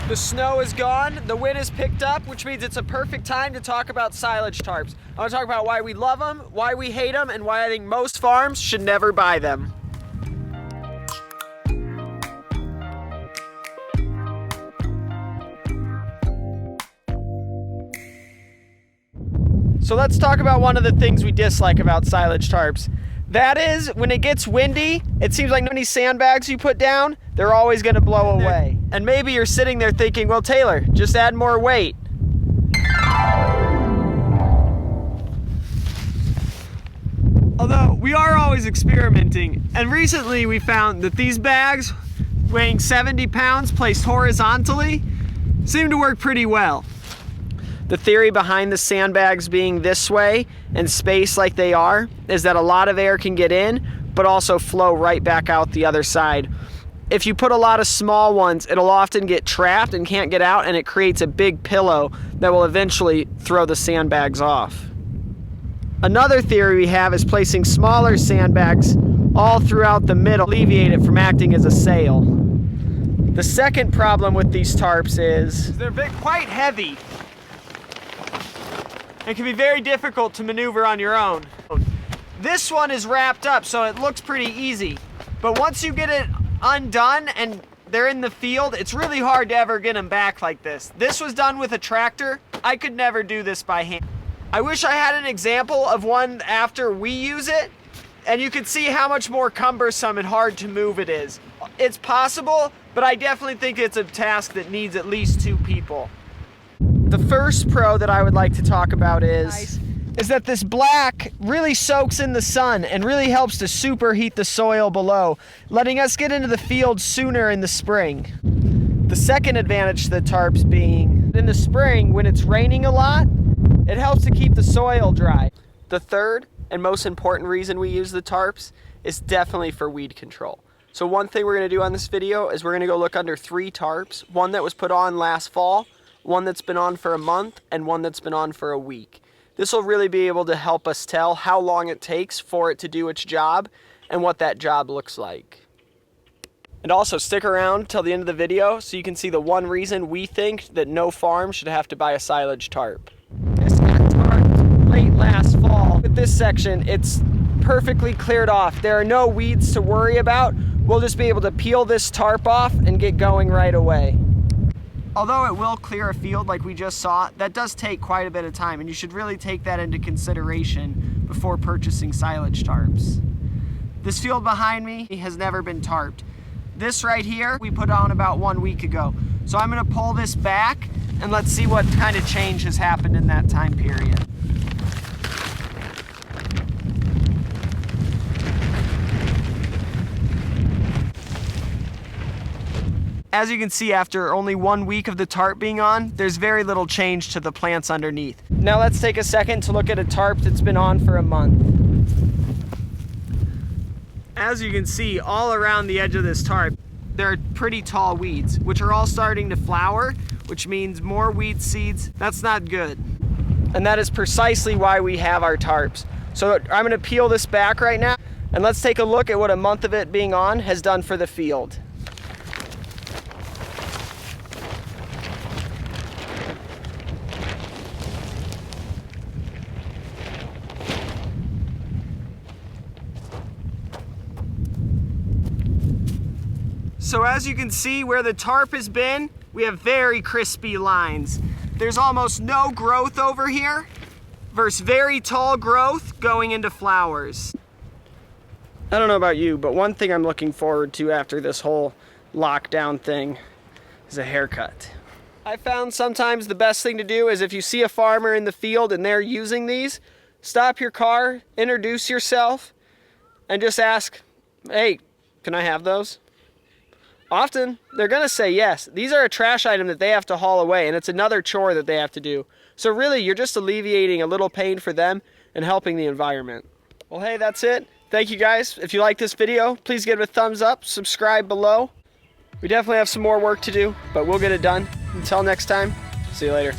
The snow is gone, the wind is picked up, which means it's a perfect time to talk about silage tarps. I want to talk about why we love them, why we hate them, and why I think most farms should never buy them. So let's talk about one of the things we dislike about silage tarps. That is, when it gets windy, it seems like any sandbags you put down, they're always going to blow away. And maybe you're sitting there thinking, well, Taylor, just add more weight. Although, we are always experimenting, and recently we found that these bags, weighing 70 pounds placed horizontally, seem to work pretty well. The theory behind the sandbags being this way and spaced like they are is that a lot of air can get in, but also flow right back out the other side. If you put a lot of small ones, it'll often get trapped and can't get out, and it creates a big pillow that will eventually throw the sandbags off. Another theory we have is placing smaller sandbags all throughout the middle, alleviate it from acting as a sail. The second problem with these tarps is they're quite heavy. It can be very difficult to maneuver on your own. This one is wrapped up, so it looks pretty easy. But once you get it undone and they're in the field, it's really hard to ever get them back like this. This was done with a tractor. I could never do this by hand. I wish I had an example of one after we use it, and you could see how much more cumbersome and hard to move it is. It's possible, but I definitely think it's a task that needs at least 2 people. The first pro that I would like to talk about is that this black really soaks in the sun and really helps to superheat the soil below, letting us get into the field sooner in the spring. The second advantage to the tarps being, in the spring when it's raining a lot, it helps to keep the soil dry. The third and most important reason we use the tarps is definitely for weed control. So one thing we're going to do on this video is we're going to go look under 3 tarps, one that was put on last fall, one that's been on for a month, and one that's been on for a week. This will really be able to help us tell how long it takes for it to do its job and what that job looks like. And also stick around till the end of the video so you can see the one reason we think that no farm should have to buy a silage tarp. This got tarped late last fall. With this section, it's perfectly cleared off. There are no weeds to worry about. We'll just be able to peel this tarp off and get going right away. Although it will clear a field like we just saw, that does take quite a bit of time, and you should really take that into consideration before purchasing silage tarps. This field behind me has never been tarped. This right here, we put on about 1 week ago. So I'm gonna pull this back and let's see what kind of change has happened in that time period. As you can see, after only 1 week of the tarp being on, there's very little change to the plants underneath. Now let's take a second to look at a tarp that's been on for a month. As you can see, all around the edge of this tarp, there are pretty tall weeds, which are all starting to flower, which means more weed seeds. That's not good. And that is precisely why we have our tarps. So I'm gonna peel this back right now, and let's take a look at what a month of it being on has done for the field. So as you can see where the tarp has been, we have very crispy lines. There's almost no growth over here versus very tall growth going into flowers. I don't know about you, but one thing I'm looking forward to after this whole lockdown thing is a haircut. I found sometimes the best thing to do is if you see a farmer in the field and they're using these, stop your car, introduce yourself, and just ask, hey, can I have those? Often, they're gonna say yes. These are a trash item that they have to haul away, and it's another chore that they have to do. So really, you're just alleviating a little pain for them and helping the environment. Well, hey, that's it. Thank you guys. If you like this video, please give it a thumbs up, subscribe below. We definitely have some more work to do, but we'll get it done. Until next time, see you later.